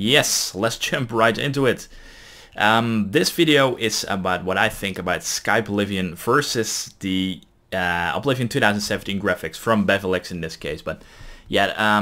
Yes, let's jump right into it. This video is about what I think about Skyblivion versus the Oblivion 2017 graphics from Bevelix in this case. But yeah,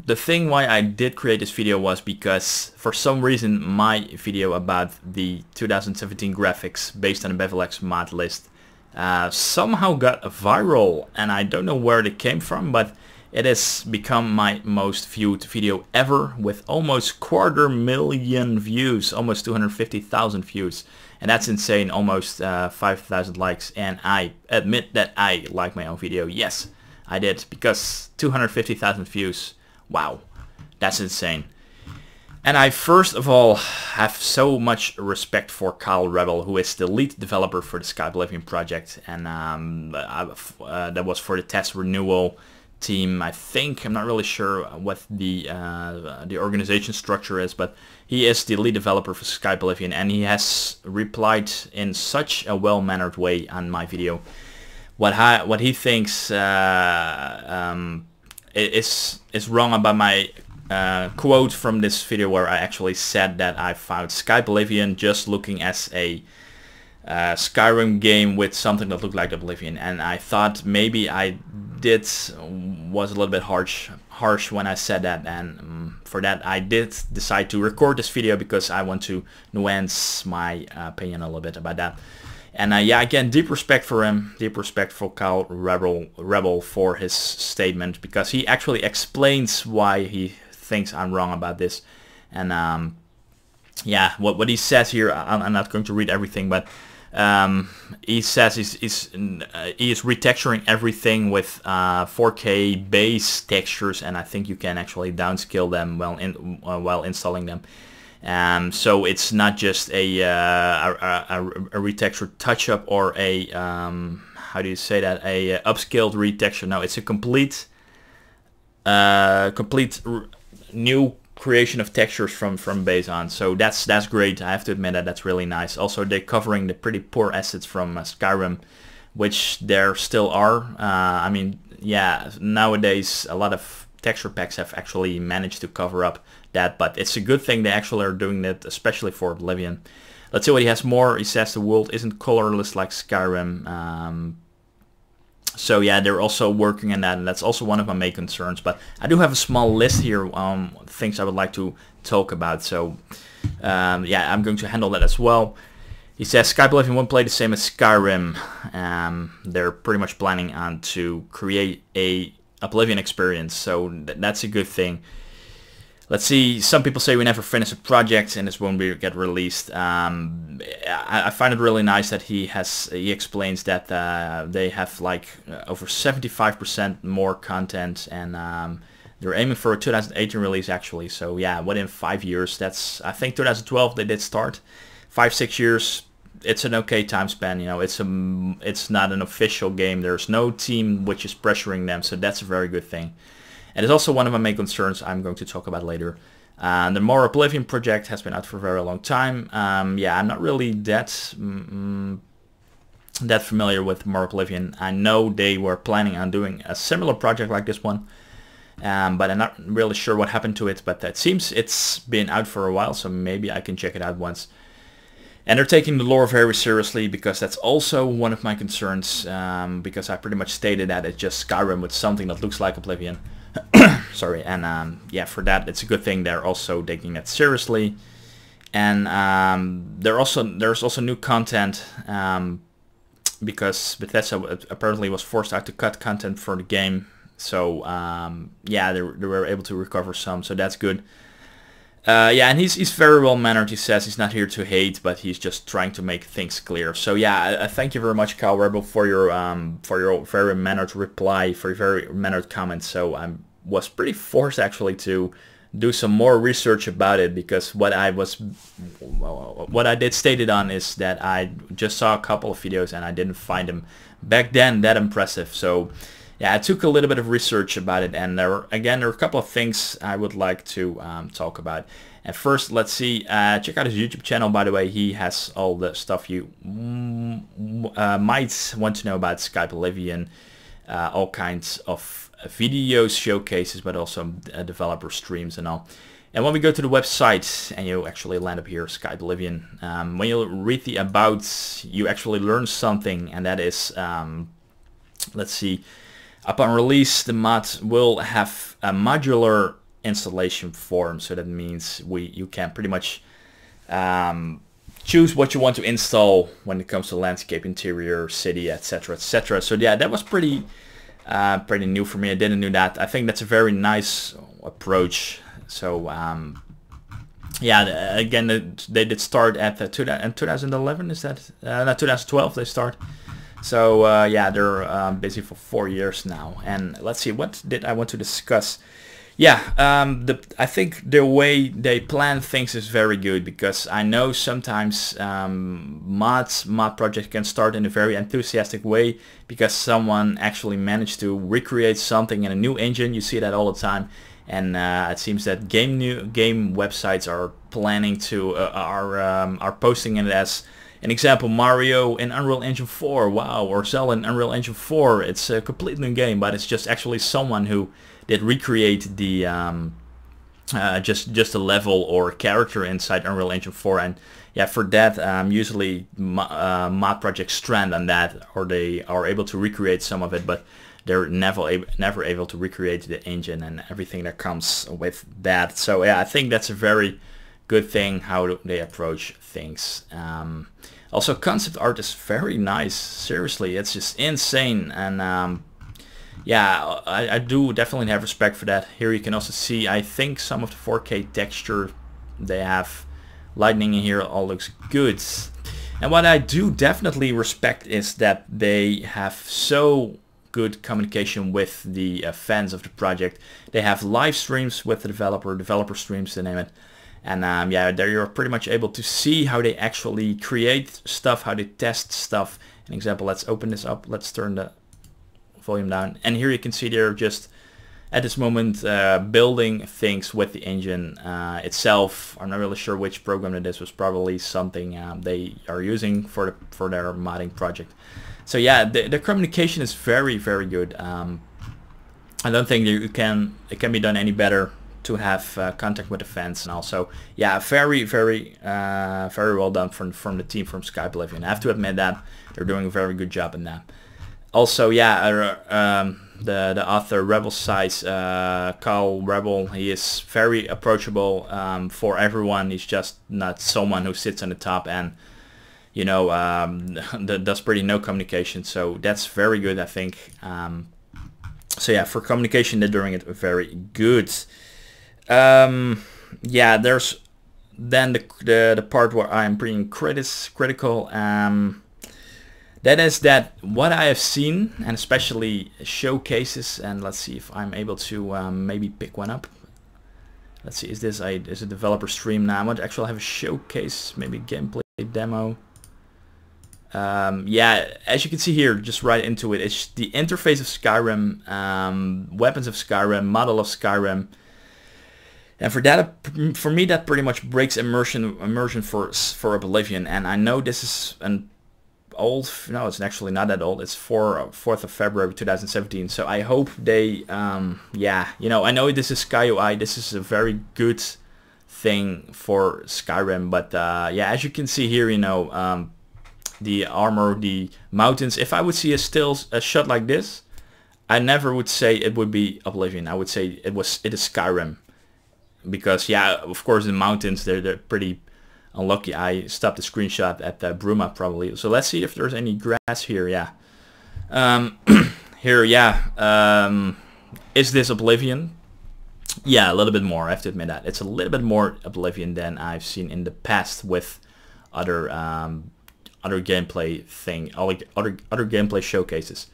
the thing why I did create this video was because for some reason my video about the 2017 graphics based on the Bevelix mod list somehow got viral, and I don't know where it came from, but it has become my most viewed video ever with almost 250,000 views, almost 250,000 views. And that's insane, almost 5,000 likes. And I admit that I like my own video. Yes, I did, because 250,000 views. Wow, that's insane. And I first of all have so much respect for Kyle Rebel, who is the lead developer for the Skyblivion project. And that was for the test renewal team. I think, I'm not really sure what the organization structure is, but he is the lead developer for Skyblivion, and he has replied in such a well-mannered way on my video what he thinks is wrong about my quote from this video, where I actually said that I found Skyblivion just looking as a Skyrim game with something that looked like Oblivion, and I thought maybe I was a little bit harsh when I said that, and for that I did decide to record this video because I want to nuance my opinion a little bit about that. And yeah, again, deep respect for him, deep respect for Kyle Rebel for his statement, because he actually explains why he thinks I'm wrong about this. And yeah, what he says here, I'm not going to read everything, but he says he is retexturing everything with 4K base textures, and I think you can actually downscale them while installing them. So it's not just a retextured touch-up or a how do you say that, a upscaled retexture. No, it's a complete new creation of textures from base on. So that's great. I have to admit that that's really nice. Also, they're covering the pretty poor assets from Skyrim, which there still are. I mean, yeah, nowadays a lot of texture packs have actually managed to cover up that, but it's a good thing they actually are doing that, especially for Oblivion. Let's see what he has more. He says the world isn't colorless like Skyrim. So yeah, they're also working on that, and that's also one of my main concerns. But I do have a small list here things I would like to talk about. So yeah, I'm going to handle that as well. He says Skyblivion won't play the same as Skyrim. They're pretty much planning on to create a Oblivion experience, so that's a good thing. Let's see, some people say we never finish a project and this won't get released. I find it really nice that he explains that they have like over 75% more content, and they're aiming for a 2018 release actually. So yeah, within 5 years. That's, I think 2012 they did start. 5-6 years, it's an okay time span. You know, it's not an official game. There's no team which is pressuring them, so that's a very good thing. And it's also one of my main concerns I'm going to talk about later. The More Oblivion project has been out for a very long time. Yeah, I'm not really that familiar with More Oblivion. I know they were planning on doing a similar project like this one, but I'm not really sure what happened to it. But it seems it's been out for a while, so maybe I can check it out once. And they're taking the lore very seriously, because that's also one of my concerns, because I pretty much stated that it's just Skyrim with something that looks like Oblivion. Sorry, and yeah, for that it's a good thing they're also taking that seriously. And there's also new content, because Bethesda apparently was forced out to cut content for the game. So yeah, they were able to recover some, so that's good. Yeah, and he's very well mannered. He says he's not here to hate, but he's just trying to make things clear. So yeah, I thank you very much, Kyle Rebel, for your very mannered reply, for your very mannered comments. So I was pretty forced actually to do some more research about it, because what I did state it on is that I just saw a couple of videos and I didn't find them back then that impressive. So yeah, I took a little bit of research about it, and there are a couple of things I would like to talk about. And first, let's see, check out his YouTube channel, by the way. He has all the stuff you might want to know about Skyblivion, all kinds of videos, showcases, but also developer streams and all. And when we go to the website and you actually land up here, Skyblivion, when you read the about, you actually learn something, and that is, let's see, upon release, the mod will have a modular installation form. So that means you can pretty much choose what you want to install when it comes to landscape, interior, city, etc., etc. So yeah, that was pretty new for me. I didn't know that. I think that's a very nice approach. So yeah, again, they did start at 2011. Is that not 2012? They start. So yeah, they're busy for 4 years now. And let's see, what did I want to discuss? Yeah, I think the way they plan things is very good, because I know sometimes mod projects can start in a very enthusiastic way because someone actually managed to recreate something in a new engine. You see that all the time. And it seems that game websites are planning to are posting it as an example, Mario in Unreal Engine 4, wow, or Zelda in Unreal Engine 4. It's a complete new game, but it's just actually someone who did recreate the just a level or character inside Unreal Engine 4. And yeah, for that, usually mod projects strand on that, or they are able to recreate some of it, but they're never able to recreate the engine and everything that comes with that. So yeah, I think that's a very good thing how they approach things. Also, concept art is very nice. Seriously, it's just insane. And yeah, I do definitely have respect for that. Here you can also see, I think, some of the 4K texture they have. Lightning in here all looks good. And what I do definitely respect is that they have so good communication with the fans of the project. They have live streams with the developer streams to name it. And yeah, there you're pretty much able to see how they actually create stuff, how they test stuff. An example, let's open this up. Let's turn the volume down. And here you can see they're just at this moment building things with the engine itself. I'm not really sure which program it is. Was probably something they are using for their modding project. So yeah, the communication is very, very good. I don't think it can be done any better to have contact with the fans. And also, yeah, very, very well done from the team from Skyblivion. I have to admit that they're doing a very good job in that. Also, yeah, the author Rebel Size, Carl Rebel, he is very approachable for everyone. He's just not someone who sits on the top and, you know, does pretty no communication. So that's very good, I think. So yeah, for communication, they're doing it very good. Yeah, there's then the part where I'm being critical. That is that what I have seen, and especially showcases, and let's see if I'm able to maybe pick one up. Let's see, is this a developer stream now? I want to actually have a showcase, maybe gameplay demo. Yeah, as you can see here, just right into it, it's the interface of Skyrim, weapons of Skyrim, model of Skyrim. And for me, that pretty much breaks immersion for Oblivion. And I know this is an old, no, it's actually not that old. It's 4th of February 2017. So I hope they, yeah, you know, I know this is SkyUI. This is a very good thing for Skyrim. But yeah, as you can see here, you know, the armor, the mountains. If I would see a shot like this, I never would say it would be Oblivion. I would say it is Skyrim. Because yeah, of course the mountains, they're pretty unlucky. I stopped the screenshot at Bruma probably. So let's see if there's any grass here. Yeah. Here, yeah. Is this Oblivion? Yeah, a little bit more. I have to admit that it's a little bit more Oblivion than I've seen in the past with other gameplay other gameplay showcases.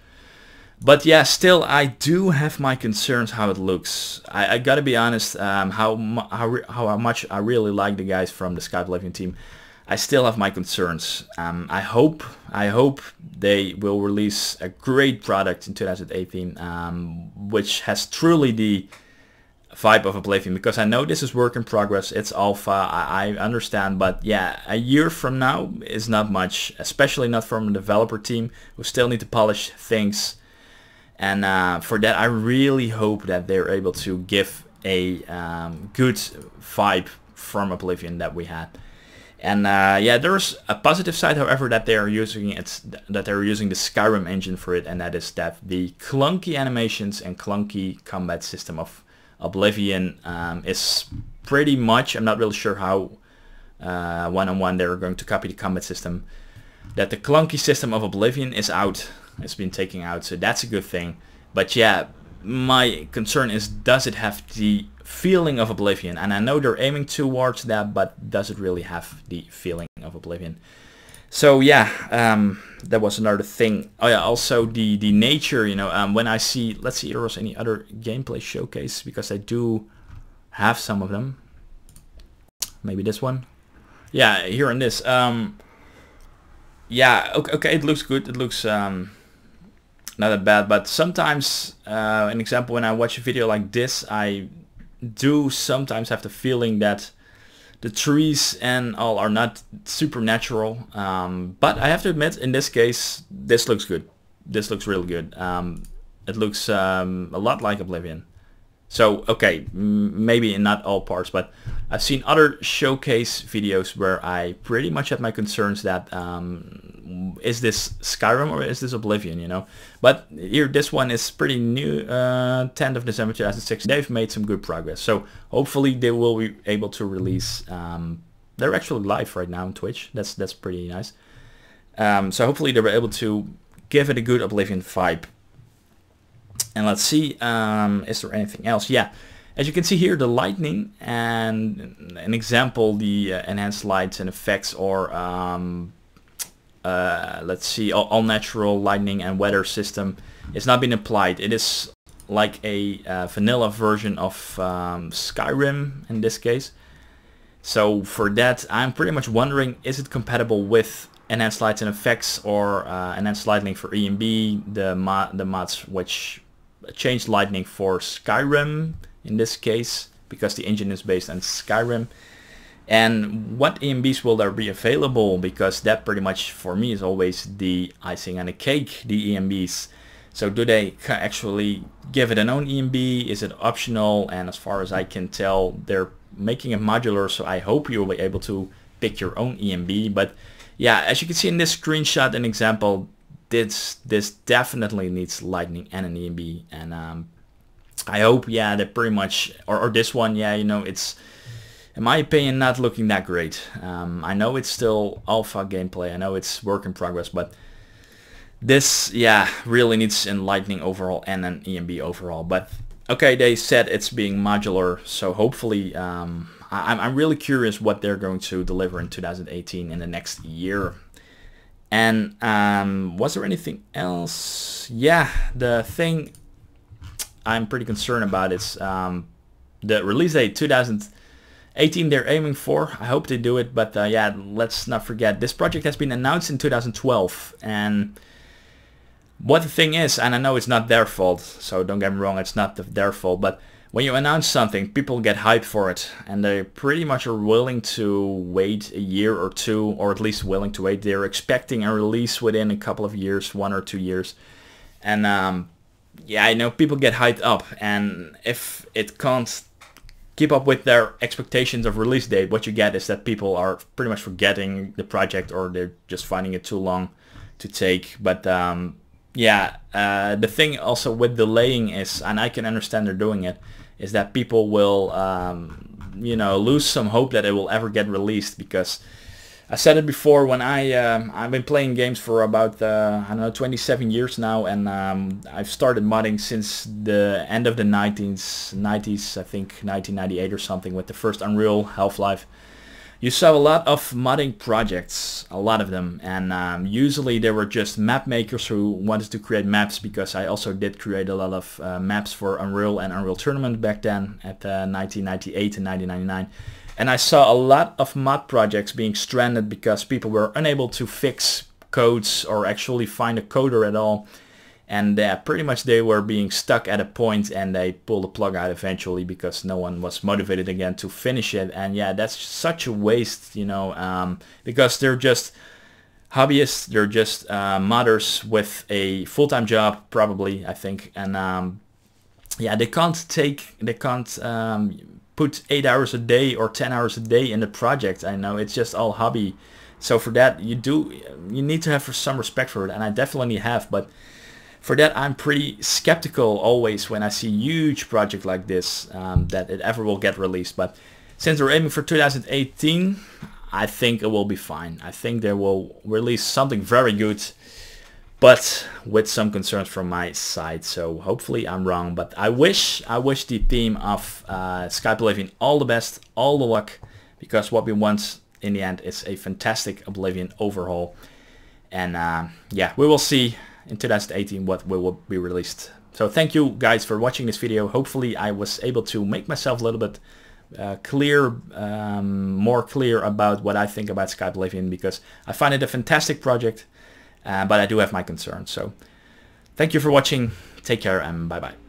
But yeah, still I do have my concerns how it looks. I gotta be honest, how much I really like the guys from the Skyblivion team. I still have my concerns. I hope they will release a great product in 2018, which has truly the vibe of Oblivion, because I know this is work in progress. It's alpha, I understand, but yeah, a year from now is not much, especially not from the developer team who still need to polish things. And for that, I really hope that they're able to give a good vibe from Oblivion that we had. And yeah, there's a positive side, however, that they are using the Skyrim engine for it, and that is that the clunky animations and clunky combat system of Oblivion is pretty much, I'm not really sure how one-on-one they're going to copy the combat system, that the clunky system of Oblivion is out. It's been taken out, so that's a good thing. But yeah, my concern is, does it have the feeling of Oblivion? And I know they're aiming towards that, but does it really have the feeling of Oblivion? So yeah, that was another thing. Oh yeah, also the nature, you know, when I see, let's see if there was any other gameplay showcase, because I do have some of them. Maybe this one. Yeah, here in this. Yeah, okay, it looks good. It looks not that bad, but sometimes, an example, when I watch a video like this, I do sometimes have the feeling that the trees and all are not supernatural. But I have to admit, in this case, this looks good. This looks really good. It looks a lot like Oblivion. So, okay, maybe in not all parts, but I've seen other showcase videos where I pretty much had my concerns that, is this Skyrim or is this Oblivion, you know? But here, this one is pretty new, 10th of December 2006. They've made some good progress, so hopefully they will be able to release, they're actually live right now on Twitch. That's pretty nice. So hopefully they were able to give it a good Oblivion vibe. And let's see, is there anything else? Yeah, as you can see here, the lightning and an example, the enhanced lights and effects, or let's see, all natural lightning and weather system is not been applied. It is like a vanilla version of Skyrim in this case. So for that, I'm pretty much wondering, is it compatible with enhanced lights and effects, or enhanced lightning for EMB, the mods which change lightning for Skyrim in this case, because the engine is based on Skyrim. And what EMBs will there be available, because that pretty much for me is always the icing on the cake, the EMBs. So do they actually give it an own EMB? Is it optional? And as far as I can tell, they're making it modular, so I hope you'll be able to pick your own EMB. But yeah, as you can see in this screenshot, an example, this definitely needs lightning and an EMB, and I hope, yeah, that pretty much, or this one, yeah, you know, it's, in my opinion, not looking that great. I know it's still alpha gameplay, I know it's work in progress, but this, yeah, really needs an lightning overall and an EMB overall. But okay, they said it's being modular, so hopefully, I'm really curious what they're going to deliver in 2018, in the next year. And was there anything else? Yeah, the thing I'm pretty concerned about is the release date 2018 they're aiming for. I hope they do it, but yeah, let's not forget, this project has been announced in 2012, and what the thing is, and I know it's not their fault, so don't get me wrong, it's not their fault, but when you announce something, people get hyped for it, and they pretty much are willing to wait a year or two, or at least willing to wait. They're expecting a release within a couple of years, 1 or 2 years. And yeah, I know people get hyped up, and if it can't keep up with their expectations of release date, what you get is that people are pretty much forgetting the project, or they're just finding it too long to take. But yeah, the thing also with delaying is, and I can understand they're doing it, is that people will, you know, lose some hope that it will ever get released. Because I said it before, when I've been playing games for about, I don't know, 27 years now, and I've started modding since the end of the 90s, I think 1998 or something, with the first Unreal, Half-Life. You saw a lot of modding projects, a lot of them, and usually they were just map makers who wanted to create maps, because I also did create a lot of maps for Unreal and Unreal Tournament back then at 1998 and 1999. And I saw a lot of mod projects being stranded because people were unable to fix codes or actually find a coder at all. And pretty much they were being stuck at a point, and they pulled the plug out eventually because no one was motivated again to finish it. And yeah, that's such a waste, you know, because they're just hobbyists. They're just modders with a full-time job, probably, I think. And yeah, they can't put 8 hours a day or 10 hours a day in the project. I know it's just all hobby. So for that, you need to have some respect for it, and I definitely have. But for that, I'm pretty skeptical always when I see huge project like this that it ever will get released. But since they're aiming for 2018, I think it will be fine. I think they will release something very good, but with some concerns from my side. So hopefully I'm wrong. But I wish the team of Skyblivion all the best, all the luck, because what we want in the end is a fantastic Oblivion overhaul. And yeah, we will see in 2018 what will be released. So thank you guys for watching this video. Hopefully I was able to make myself a little bit more clear about what I think about Skyblivion, because I find it a fantastic project, but I do have my concerns. So thank you for watching, take care, and bye bye.